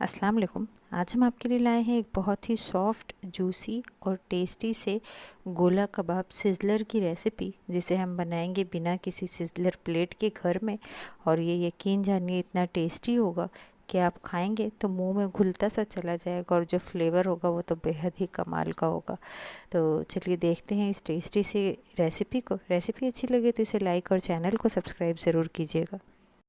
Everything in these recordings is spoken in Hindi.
अस्सलाम वालेकुम। आज हम आपके लिए लाए हैं एक बहुत ही सॉफ्ट, जूसी और टेस्टी से गोला कबाब सिज़लर की रेसिपी, जिसे हम बनाएंगे बिना किसी सिज़लर प्लेट के घर में। और ये यकीन जानिए इतना टेस्टी होगा कि आप खाएंगे तो मुंह में घुलता सा चला जाएगा, और जो फ्लेवर होगा वो तो बेहद ही कमाल का होगा। तो चलिए देखते हैं इस टेस्टी से रेसिपी को। रेसिपी अच्छी लगे तो इसे लाइक और चैनल को सब्सक्राइब ज़रूर कीजिएगा।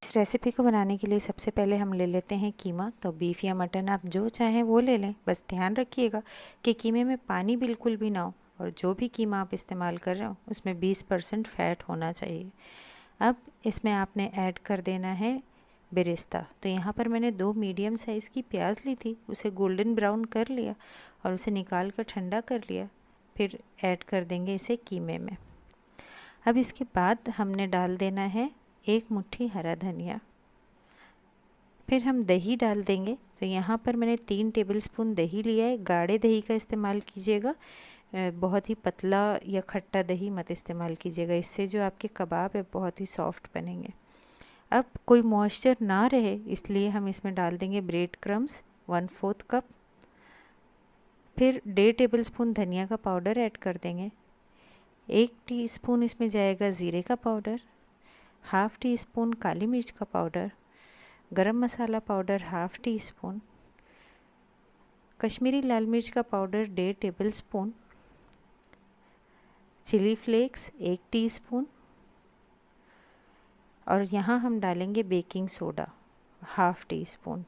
इस रेसिपी को बनाने के लिए सबसे पहले हम ले लेते हैं कीमा। तो बीफ या मटन आप जो चाहें वो ले लें, बस ध्यान रखिएगा कि कीमे में पानी बिल्कुल भी ना हो, और जो भी कीमा आप इस्तेमाल कर रहे हो उसमें 20% फ़ैट होना चाहिए। अब इसमें आपने ऐड कर देना है बेरेस्ता। तो यहाँ पर मैंने 2 मीडियम साइज़ की प्याज ली थी, उसे गोल्डन ब्राउन कर लिया और उसे निकाल कर ठंडा कर लिया। फिर ऐड कर देंगे इसे कीमे में। अब इसके बाद हमने डाल देना है 1 मुट्ठी हरा धनिया। फिर हम दही डाल देंगे। तो यहाँ पर मैंने 3 टेबलस्पून दही लिया है। गाढ़े दही का इस्तेमाल कीजिएगा, बहुत ही पतला या खट्टा दही मत इस्तेमाल कीजिएगा, इससे जो आपके कबाब है बहुत ही सॉफ्ट बनेंगे। अब कोई मॉइस्चर ना रहे इसलिए हम इसमें डाल देंगे ब्रेड क्रम्स 1/4 कप। फिर 1.5 टेबलस्पून धनिया का पाउडर ऐड कर देंगे। 1 टीस्पून इसमें जाएगा ज़ीरे का पाउडर, 1/2 टीस्पून काली मिर्च का powder, garam masala powder 1/2 teaspoon, Kashmiri लाल मिर्च का powder 1.5 tablespoon, chilli flakes 1 teaspoon, और यहाँ हम डालेंगे बेकिंग सोडा 1/2 टीस्पून,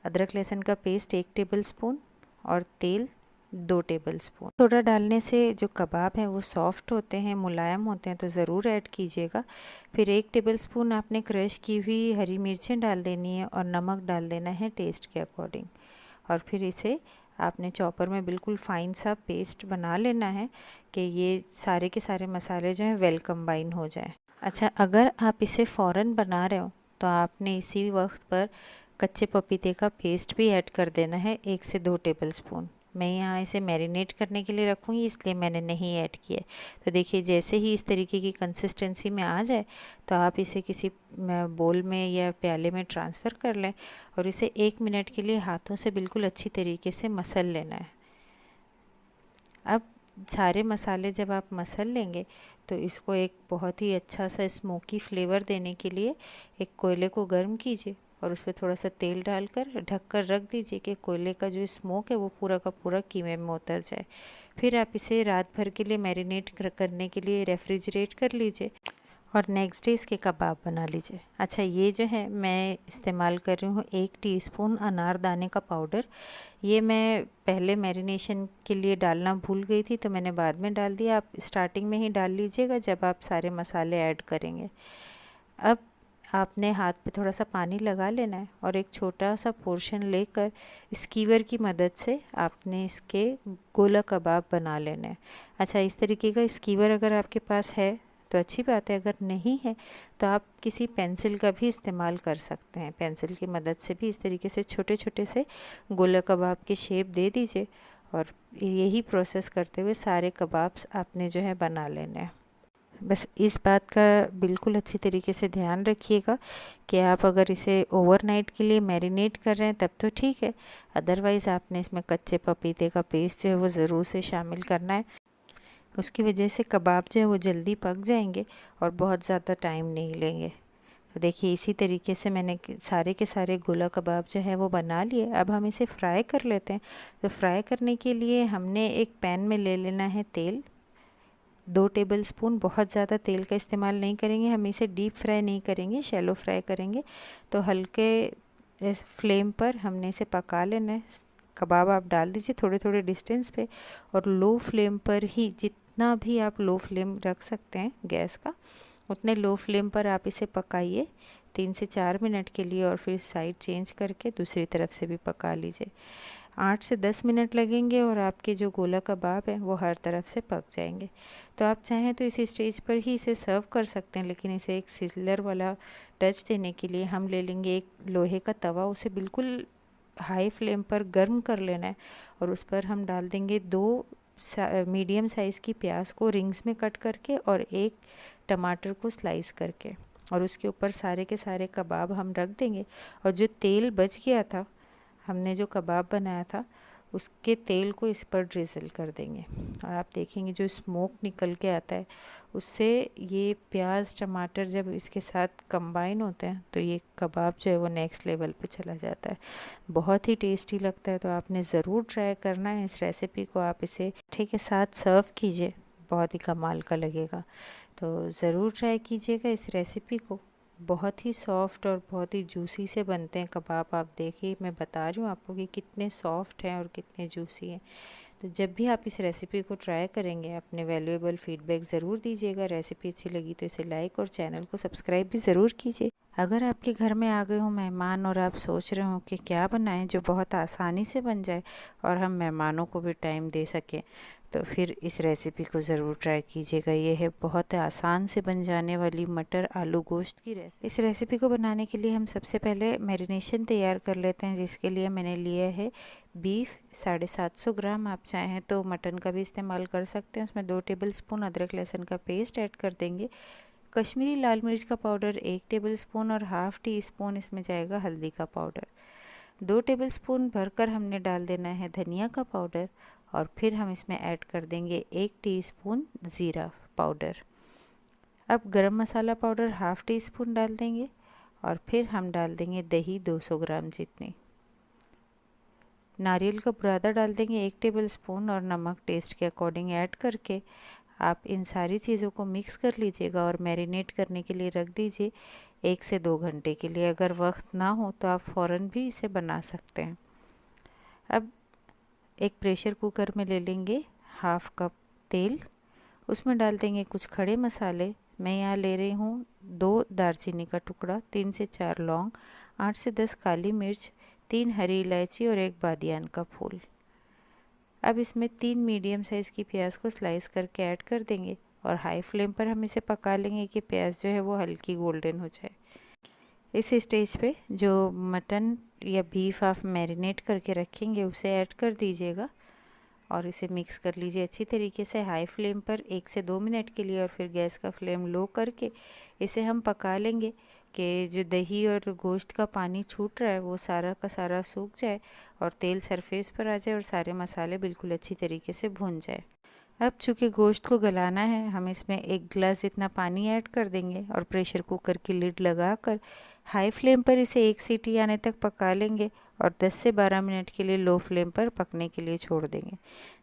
अदरक लहसुन का पेस्ट 1 टेबलस्पून और तेल 2 टेबलस्पून। सोडा डालने से जो कबाब हैं वो सॉफ्ट होते हैं, मुलायम होते हैं, तो ज़रूर ऐड कीजिएगा। फिर 1 टेबलस्पून आपने क्रश की हुई हरी मिर्चें डाल देनी है और नमक डाल देना है टेस्ट के अकॉर्डिंग। और फिर इसे आपने चॉपर में बिल्कुल फाइन सा पेस्ट बना लेना है कि ये सारे के सारे मसाले जो हैं वेल कंबाइन हो जाए। अच्छा, अगर आप इसे फ़ौरन बना रहे हो तो आपने इसी वक्त पर कच्चे पपीते का पेस्ट भी ऐड कर देना है 1 से 2 टेबलस्पून। मैं यहाँ इसे मैरिनेट करने के लिए रखूँगी इसलिए मैंने नहीं ऐड किया। तो देखिए जैसे ही इस तरीके की कंसिस्टेंसी में आ जाए तो आप इसे किसी बोल में या प्याले में ट्रांसफ़र कर लें और इसे 1 मिनट के लिए हाथों से बिल्कुल अच्छी तरीके से मसल लेना है। अब सारे मसाले जब आप मसल लेंगे तो इसको एक बहुत ही अच्छा सा स्मोकी फ्लेवर देने के लिए एक कोयले को गर्म कीजिए और उस पर थोड़ा सा तेल डालकर ढककर रख दीजिए कि कोयले का जो स्मोक है वो पूरा का पूरा कीमे में उतर जाए। फिर आप इसे रात भर के लिए मैरिनेट करने के लिए रेफ्रिजरेट कर लीजिए और नेक्स्ट डे इसके कबाब बना लीजिए। अच्छा, ये जो है मैं इस्तेमाल कर रही हूँ 1 टीस्पून अनारदाने का पाउडर। ये मैं पहले मैरिनेशन के लिए डालना भूल गई थी तो मैंने बाद में डाल दिया। आप स्टार्टिंग में ही डाल लीजिएगा जब आप सारे मसाले ऐड करेंगे। अब आपने हाथ पे थोड़ा सा पानी लगा लेना है और एक छोटा सा पोर्शन लेकर स्कीवर की मदद से आपने इसके गोला कबाब बना लेना है। अच्छा, इस तरीके का स्कीवर अगर आपके पास है तो अच्छी बात है, अगर नहीं है तो आप किसी पेंसिल का भी इस्तेमाल कर सकते हैं। पेंसिल की मदद से भी इस तरीके से छोटे छोटे से गोला कबाब की शेप दे दीजिए और यही प्रोसेस करते हुए सारे कबाब्स आपने जो है बना लेने हैं। बस इस बात का बिल्कुल अच्छी तरीके से ध्यान रखिएगा कि आप अगर इसे ओवरनाइट के लिए मैरिनेट कर रहे हैं तब तो ठीक है, अदरवाइज़ आपने इसमें कच्चे पपीते का पेस्ट जो है वो ज़रूर से शामिल करना है। उसकी वजह से कबाब जो है वो जल्दी पक जाएंगे और बहुत ज़्यादा टाइम नहीं लेंगे। तो देखिए इसी तरीके से मैंने सारे के सारे गोला कबाब जो है वो बना लिए। अब हम इसे फ्राई कर लेते हैं। तो फ्राई करने के लिए हमने एक पैन में ले लेना है तेल 2 टेबलस्पून। बहुत ज़्यादा तेल का इस्तेमाल नहीं करेंगे, हम इसे डीप फ्राई नहीं करेंगे, शैलो फ्राई करेंगे। तो हल्के इस फ्लेम पर हमने इसे पका लेना है। कबाब आप डाल दीजिए थोड़े थोड़े डिस्टेंस पे और लो फ्लेम पर ही, जितना भी आप लो फ्लेम रख सकते हैं गैस का उतने लो फ्लेम पर आप इसे पकाइए 3 से 4 मिनट के लिए, और फिर साइड चेंज करके दूसरी तरफ से भी पका लीजिए। 8 से 10 मिनट लगेंगे और आपके जो गोला कबाब है वो हर तरफ से पक जाएंगे। तो आप चाहें तो इसी स्टेज पर ही इसे सर्व कर सकते हैं, लेकिन इसे एक सिज़लर वाला टच देने के लिए हम ले लेंगे एक लोहे का तवा। उसे बिल्कुल हाई फ्लेम पर गर्म कर लेना है और उस पर हम डाल देंगे 2 मीडियम साइज़ की प्याज को रिंग्स में कट करके और 1 टमाटर को स्लाइस करके, और उसके ऊपर सारे के सारे कबाब हम रख देंगे और जो तेल बच गया था, हमने जो कबाब बनाया था उसके तेल को इस पर ड्रिज़ल कर देंगे और आप देखेंगे जो स्मोक निकल के आता है उससे ये प्याज टमाटर जब इसके साथ कंबाइन होते हैं तो ये कबाब जो है वो नेक्स्ट लेवल पे चला जाता है। बहुत ही टेस्टी लगता है, तो आपने ज़रूर ट्राई करना है इस रेसिपी को। आप इसे ठीक है साथ सर्व कीजिए, बहुत ही कमाल का लगेगा। तो ज़रूर ट्राई कीजिएगा इस रेसिपी को। बहुत ही सॉफ्ट और बहुत ही जूसी से बनते हैं कबाब। आप देखिए, मैं बता रही हूँ आपको कि कितने सॉफ्ट हैं और कितने जूसी हैं। तो जब भी आप इस रेसिपी को ट्राई करेंगे अपने वैल्यूएबल फीडबैक ज़रूर दीजिएगा। रेसिपी अच्छी लगी तो इसे लाइक और चैनल को सब्सक्राइब भी ज़रूर कीजिए। अगर आपके घर में आ गए हों मेहमान और आप सोच रहे हो कि क्या बनाएं जो बहुत आसानी से बन जाए और हम मेहमानों को भी टाइम दे सकें, तो फिर इस रेसिपी को ज़रूर ट्राई कीजिएगा। ये है बहुत आसान से बन जाने वाली मटर आलू गोश्त की रेसिपी। इस रेसिपी को बनाने के लिए हम सबसे पहले मैरिनेशन तैयार कर लेते हैं, जिसके लिए मैंने लिया है बीफ 750 ग्राम। आप चाहें तो मटन का भी इस्तेमाल कर सकते हैं। उसमें 2 टेबलस्पून अदरक लहसुन का पेस्ट ऐड कर देंगे। कश्मीरी लाल मिर्च का पाउडर 1 टेबलस्पून और हाफ़ टी स्पून इसमें जाएगा हल्दी का पाउडर। 2 टेबलस्पून भरकर हमने डाल देना है धनिया का पाउडर और फिर हम इसमें ऐड कर देंगे 1 टीस्पून ज़ीरा पाउडर। अब गरम masala powder half tea spoon डाल देंगे और फिर हम डाल देंगे दही 200 ग्राम जितनी। नारियल का बुरादा डाल देंगे 1 टेबलस्पून और नमक टेस्ट के अकॉर्डिंग ऐड करके आप इन सारी चीज़ों को मिक्स कर लीजिएगा और मैरिनेट करने के लिए रख दीजिए 1 से 2 घंटे के लिए। अगर वक्त ना हो तो आप फ़ौरन भी इसे बना सकते हैं। अब एक प्रेशर कुकर में ले लेंगे हाफ़ कप तेल, उसमें डाल देंगे कुछ खड़े मसाले। मैं यहाँ ले रही हूँ 2 दालचीनी का टुकड़ा, 3 से 4 लौंग, 8 से 10 काली मिर्च, 3 हरी इलायची और 1 बादियान का फूल। अब इसमें 3 मीडियम साइज़ की प्याज को स्लाइस करके ऐड कर देंगे और हाई फ्लेम पर हम इसे पका लेंगे कि प्याज जो है वो हल्की गोल्डन हो जाए। इस स्टेज पे जो मटन या बीफ आप मैरिनेट करके रखेंगे उसे ऐड कर दीजिएगा और इसे मिक्स कर लीजिए अच्छी तरीके से हाई फ्लेम पर 1 से 2 मिनट के लिए और फिर गैस का फ्लेम लो करके इसे हम पका लेंगे कि जो दही और गोश्त का पानी छूट रहा है वो सारा का सारा सूख जाए और तेल सरफेस पर आ जाए और सारे मसाले बिल्कुल अच्छी तरीके से भुन जाए। अब चूँकि गोश्त को गलाना है, हम इसमें 1 गिलास जितना पानी ऐड कर देंगे और प्रेशर कुकर की लिड लगाकर हाई फ्लेम पर इसे 1 सीटी आने तक पका लेंगे और 10 से 12 मिनट के लिए लो फ्लेम पर पकने के लिए छोड़ देंगे।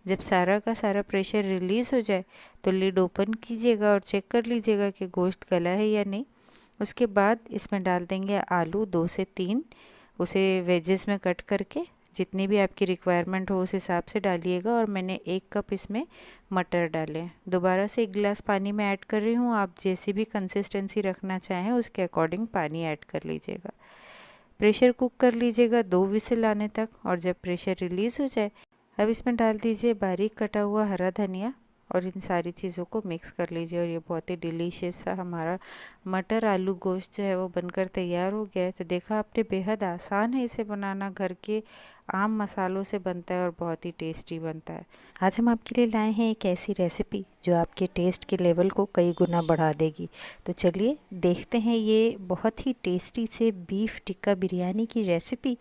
जब सारा का सारा प्रेशर रिलीज़ हो जाए तो लिड ओपन कीजिएगा और चेक कर लीजिएगा कि गोश्त गला है या नहीं। उसके बाद इसमें डाल देंगे आलू 2 से 3, उसे वेजेस में कट करके जितनी भी आपकी रिक्वायरमेंट हो उस हिसाब से डालिएगा और मैंने 1 कप इसमें मटर डाले। दोबारा से 1 गिलास पानी में ऐड कर रही हूँ, आप जैसी भी कंसिस्टेंसी रखना चाहें उसके अकॉर्डिंग पानी ऐड कर लीजिएगा। प्रेशर कुक कर लीजिएगा 2 विसिल आने तक और जब प्रेशर रिलीज़ हो जाए अब इसमें डाल दीजिए बारीक कटा हुआ हरा धनिया और इन सारी चीज़ों को मिक्स कर लीजिए और ये बहुत ही डिलीशियस सा हमारा मटर आलू गोश्त जो है वो बनकर तैयार हो गया है। तो देखा आपने, बेहद आसान है इसे बनाना, घर के आम मसालों से बनता है और बहुत ही टेस्टी बनता है। आज हम आपके लिए लाए हैं एक ऐसी रेसिपी जो आपके टेस्ट के लेवल को कई गुना बढ़ा देगी। तो चलिए देखते हैं ये बहुत ही टेस्टी से बीफ टिक्का बिरयानी की रेसिपी,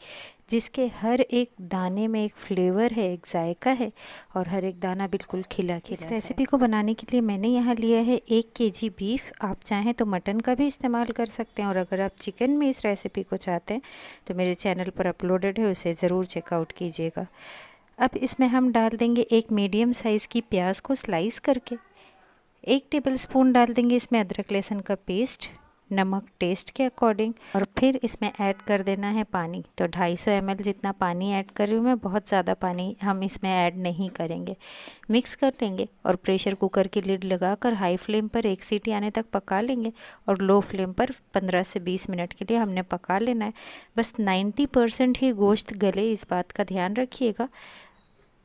जिसके हर एक दाने में एक फ्लेवर है, एक जायका है और हर एक दाना बिल्कुल खिला खिला। इस रेसिपी को बनाने के लिए मैंने यहाँ लिया है 1 केजी बीफ। आप चाहें तो मटन का भी इस्तेमाल कर सकते हैं और अगर आप चिकन में इस रेसिपी को चाहते हैं तो मेरे चैनल पर अपलोडेड है, उसे ज़रूर चेकआउट कीजिएगा। अब इसमें हम डाल देंगे 1 मीडियम साइज़ की प्याज को स्लाइस करके, 1 टेबलस्पून डाल देंगे इसमें अदरक लहसुन का पेस्ट, नमक टेस्ट के अकॉर्डिंग और फिर इसमें ऐड कर देना है पानी। तो 250 ml जितना पानी ऐड कर रही हूँ मैं, बहुत ज़्यादा पानी हम इसमें ऐड नहीं करेंगे। मिक्स कर लेंगे और प्रेशर कुकर की लिड लगाकर हाई फ्लेम पर 1 सीटी आने तक पका लेंगे और लो फ्लेम पर 15 से 20 मिनट के लिए हमने पका लेना है। बस 90% ही गोश्त गले, इस बात का ध्यान रखिएगा,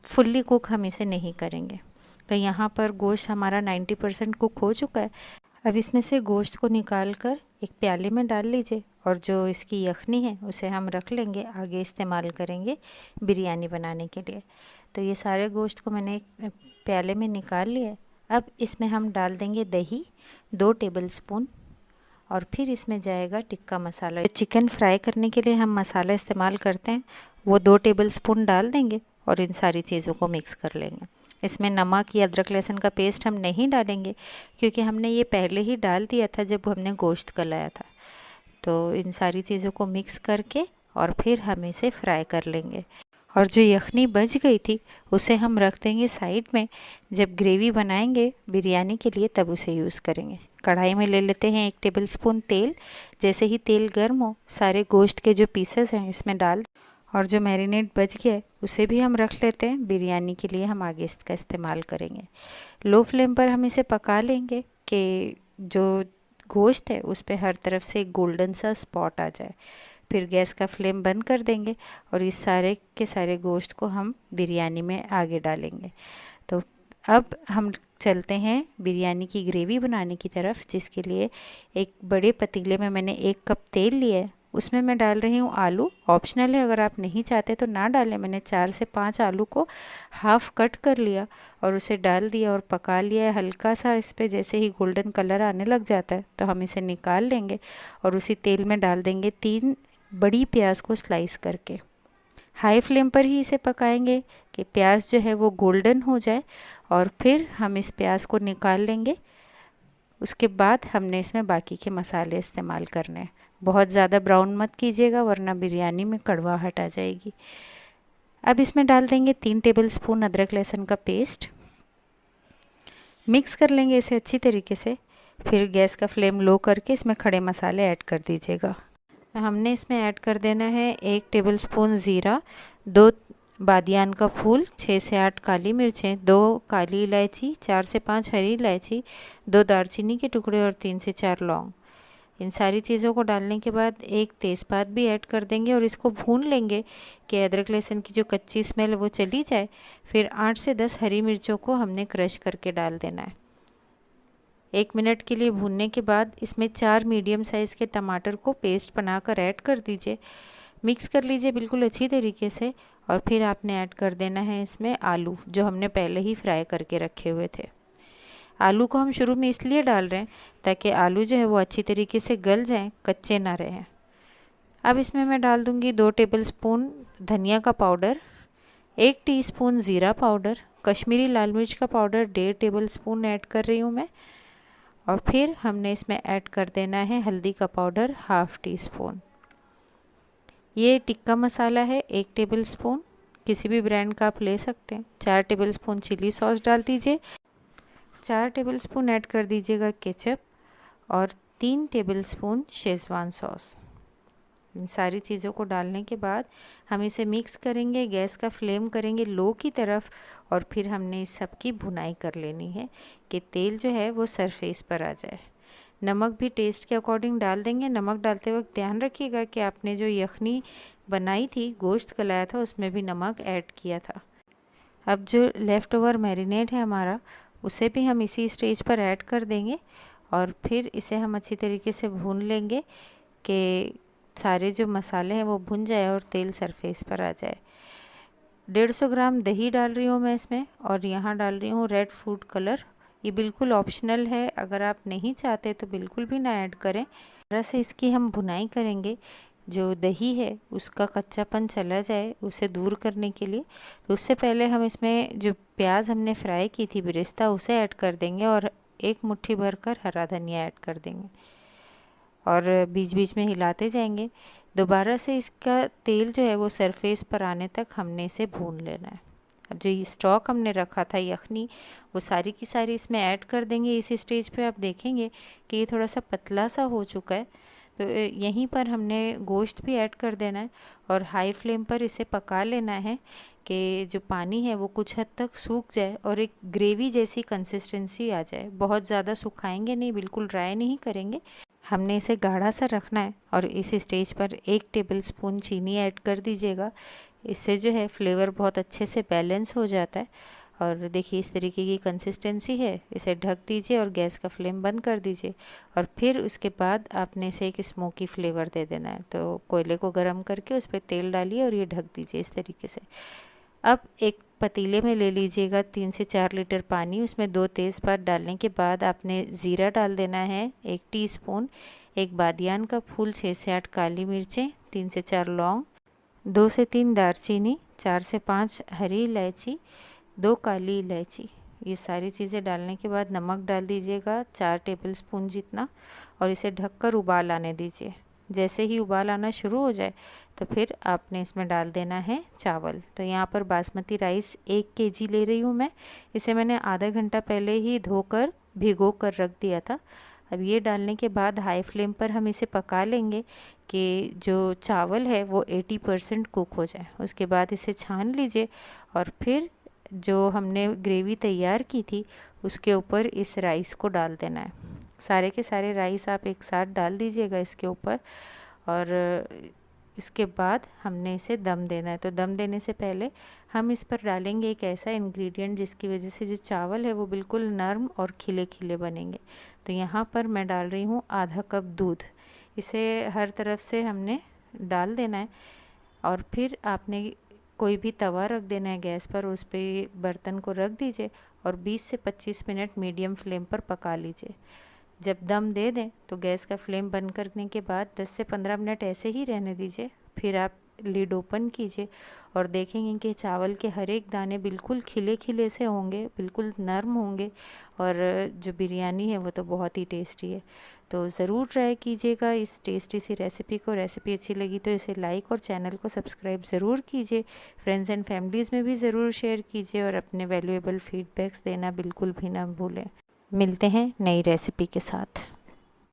फुल्ली कुक हम इसे नहीं करेंगे। तो यहाँ पर गोश्त हमारा 90% कुक हो चुका है। अब इसमें से गोश्त को निकाल कर एक प्याले में डाल लीजिए और जो इसकी यखनी है उसे हम रख लेंगे, आगे इस्तेमाल करेंगे बिरयानी बनाने के लिए। तो ये सारे गोश्त को मैंने एक प्याले में निकाल लिया। अब इसमें हम डाल देंगे दही 2 टेबलस्पून और फिर इसमें जाएगा टिक्का मसाला। चिकन फ्राई करने के लिए हम मसाला इस्तेमाल करते हैं वो 2 टेबलस्पून डाल देंगे और इन सारी चीज़ों को मिक्स कर लेंगे। इसमें नमक या अदरक लहसुन का पेस्ट हम नहीं डालेंगे क्योंकि हमने ये पहले ही डाल दिया था जब हमने गोश्त गलाया था। तो इन सारी चीज़ों को मिक्स करके और फिर हम इसे फ्राई कर लेंगे। और जो यखनी बच गई थी उसे हम रख देंगे साइड में, जब ग्रेवी बनाएंगे बिरयानी के लिए तब उसे यूज़ करेंगे। कढ़ाई में ले लेते हैं 1 टेबलस्पून तेल। जैसे ही तेल गर्म हो सारे गोश्त के जो पीसेस हैं इसमें डाल, और जो मैरिनेट बच गया है उसे भी हम रख लेते हैं। बिरयानी के लिए हम आगे इसका इस्तेमाल करेंगे। लो फ्लेम पर हम इसे पका लेंगे कि जो गोश्त है उस पर हर तरफ से एक गोल्डन सा स्पॉट आ जाए। फिर गैस का फ्लेम बंद कर देंगे और इस सारे के सारे गोश्त को हम बिरयानी में आगे डालेंगे। तो अब हम चलते हैं बिरयानी की ग्रेवी बनाने की तरफ, जिसके लिए एक बड़े पतीले में मैंने 1 कप तेल लिया है। उसमें मैं डाल रही हूँ आलू। ऑप्शनल है, अगर आप नहीं चाहते तो ना डालें। मैंने 4 से 5 आलू को हाफ़ कट कर लिया और उसे डाल दिया और पका लिया है हल्का सा। इस पर जैसे ही गोल्डन कलर आने लग जाता है तो हम इसे निकाल लेंगे और उसी तेल में डाल देंगे 3 बड़ी प्याज को स्लाइस करके। हाई फ्लेम पर ही इसे पकाएंगे कि प्याज जो है वो गोल्डन हो जाए और फिर हम इस प्याज को निकाल लेंगे। उसके बाद हमने इसमें बाकी के मसाले इस्तेमाल करने हैं। बहुत ज़्यादा ब्राउन मत कीजिएगा वरना बिरयानी में कड़वाहट आ जाएगी। अब इसमें डाल देंगे 3 टेबलस्पून अदरक लहसुन का पेस्ट। मिक्स कर लेंगे इसे अच्छी तरीके से। फिर गैस का फ्लेम लो करके इसमें खड़े मसाले ऐड कर दीजिएगा। हमने इसमें ऐड कर देना है 1 टेबलस्पून ज़ीरा, 2 बादियान का फूल, 6 से 8 काली मिर्चें, 2 काली इलायची, 4 से 5 हरी इलायची, 2 दालचीनी के टुकड़े और 3 से 4 लौंग। इन सारी चीज़ों को डालने के बाद एक तेज़पात भी ऐड कर देंगे और इसको भून लेंगे कि अदरक लहसुन की जो कच्ची स्मेल वो चली जाए। फिर 8 से 10 हरी मिर्चों को हमने क्रश करके डाल देना है। 1 मिनट के लिए भूनने के बाद इसमें 4 मीडियम साइज़ के टमाटर को पेस्ट बनाकर ऐड कर दीजिए। मिक्स कर लीजिए बिल्कुल अच्छी तरीके से और फिर आपने ऐड कर देना है इसमें आलू, जो हमने पहले ही फ्राई करके रखे हुए थे। आलू को हम शुरू में इसलिए डाल रहे हैं ताकि आलू जो है वो अच्छी तरीके से गल जाएं, कच्चे ना रहें। अब इसमें मैं डाल दूँगी 2 टेबलस्पून धनिया का पाउडर, 1 टीस्पून ज़ीरा पाउडर, कश्मीरी लाल मिर्च का पाउडर 1.5 टेबलस्पून ऐड कर रही हूँ मैं। और फिर हमने इसमें ऐड कर देना है हल्दी का पाउडर 1/2 टीस्पून। ये टिक्का मसाला है 1 टेबलस्पून, किसी भी ब्रांड का आप ले सकते हैं। 4 टेबलस्पून चिली सॉस डाल दीजिए, 4 टेबलस्पून ऐड कर दीजिएगा केचप और 3 टेबलस्पून शेज़वान सॉस। इन सारी चीज़ों को डालने के बाद हम इसे मिक्स करेंगे। गैस का फ्लेम करेंगे लो की तरफ और फिर हमने इस सब की भुनाई कर लेनी है कि तेल जो है वो सरफेस पर आ जाए। नमक भी टेस्ट के अकॉर्डिंग डाल देंगे। नमक डालते वक्त ध्यान रखिएगा कि आपने जो यखनी बनाई थी, गोश्त गलाया था, उसमें भी नमक ऐड किया था। अब जो लेफ़्ट ओवर मैरिनेट है हमारा, उसे भी हम इसी स्टेज पर ऐड कर देंगे और फिर इसे हम अच्छी तरीके से भून लेंगे कि सारे जो मसाले हैं वो भुन जाए और तेल सरफेस पर आ जाए। 150 ग्राम दही डाल रही हूँ मैं इसमें और यहाँ डाल रही हूँ रेड फूड कलर। ये बिल्कुल ऑप्शनल है, अगर आप नहीं चाहते तो बिल्कुल भी ना ऐड करें। तरह से इसकी हम भुनाई करेंगे, जो दही है उसका कच्चापन चला जाए उसे दूर करने के लिए। तो उससे पहले हम इसमें जो प्याज हमने फ्राई की थी बिरिस्ता, उसे ऐड कर देंगे और 1 मुट्ठी भरकर हरा धनिया ऐड कर देंगे और बीच बीच में हिलाते जाएंगे। दोबारा से इसका तेल जो है वो सरफेस पर आने तक हमने इसे भून लेना है। अब जो ये स्टॉक हमने रखा था यखनी, वो सारी की सारी इसमें ऐड कर देंगे। इस स्टेज पे आप देखेंगे कि ये थोड़ा सा पतला सा हो चुका है, तो यहीं पर हमने गोश्त भी ऐड कर देना है और हाई फ्लेम पर इसे पका लेना है कि जो पानी है वो कुछ हद तक सूख जाए और एक ग्रेवी जैसी कंसिस्टेंसी आ जाए। बहुत ज़्यादा सुखाएंगे नहीं, बिल्कुल ड्राई नहीं करेंगे। हमने इसे गाढ़ा सा रखना है और इस स्टेज पर 1 टेबलस्पून चीनी ऐड कर दीजिएगा। इससे जो है फ्लेवर बहुत अच्छे से बैलेंस हो जाता है। और देखिए इस तरीके की कंसिस्टेंसी है। इसे ढक दीजिए और गैस का फ्लेम बंद कर दीजिए और फिर उसके बाद आपने इसे एक स्मोकी फ्लेवर दे देना है। तो कोयले को गर्म करके उस पर तेल डालिए और ये ढक दीजिए इस तरीके से। अब एक पतीले में ले लीजिएगा 3 से 4 लीटर पानी, उसमें 2 तेज़पात डालने के बाद आपने ज़ीरा डाल देना है 1 टीस्पून, 1 बादियान का फूल, 6 से 8 काली मिर्चें, 3 से 4 लौंग, 2 से 3 दालचीनी, 4 से 5 हरी इलायची, 2 काली इलायची। ये सारी चीज़ें डालने के बाद नमक डाल दीजिएगा 4 टेबलस्पून जितना, और इसे ढककर उबाल आने दीजिए। जैसे ही उबाल आना शुरू हो जाए तो फिर आपने इसमें डाल देना है चावल। तो यहाँ पर बासमती राइस 1 केजी ले रही हूँ मैं। इसे मैंने आधा घंटा पहले ही धोकर भिगो कर रख दिया था। अब ये डालने के बाद हाई फ्लेम पर हम इसे पका लेंगे कि जो चावल है वो 80% कुक हो जाए। उसके बाद इसे छान लीजिए और फिर जो हमने ग्रेवी तैयार की थी उसके ऊपर इस राइस को डाल देना है। सारे के सारे राइस आप एक साथ डाल दीजिएगा इसके ऊपर, और इसके बाद हमने इसे दम देना है। तो दम देने से पहले हम इस पर डालेंगे एक ऐसा इंग्रेडिएंट जिसकी वजह से जो चावल है वो बिल्कुल नरम और खिले खिले बनेंगे। तो यहाँ पर मैं डाल रही हूँ आधा कप दूध। इसे हर तरफ से हमने डाल देना है और फिर आपने कोई भी तवा रख देना है गैस पर, उस पर बर्तन को रख दीजिए और 20 से 25 मिनट मीडियम फ्लेम पर पका लीजिए। जब दम दे दें तो गैस का फ्लेम बंद करने के बाद 10 से 15 मिनट ऐसे ही रहने दीजिए। फिर आप लिड ओपन कीजिए और देखेंगे कि चावल के हर एक दाने बिल्कुल खिले खिले से होंगे, बिल्कुल नरम होंगे, और जो बिरयानी है वो तो बहुत ही टेस्टी है। तो ज़रूर ट्राई कीजिएगा इस टेस्टी सी रेसिपी को। रेसिपी अच्छी लगी तो इसे लाइक और चैनल को सब्सक्राइब ज़रूर कीजिए। फ्रेंड्स एंड फैमिलीज़ में भी ज़रूर शेयर कीजिए और अपने वैल्यूएबल फीडबैक्स देना बिल्कुल भी ना भूलें। मिलते हैं नई रेसिपी के साथ।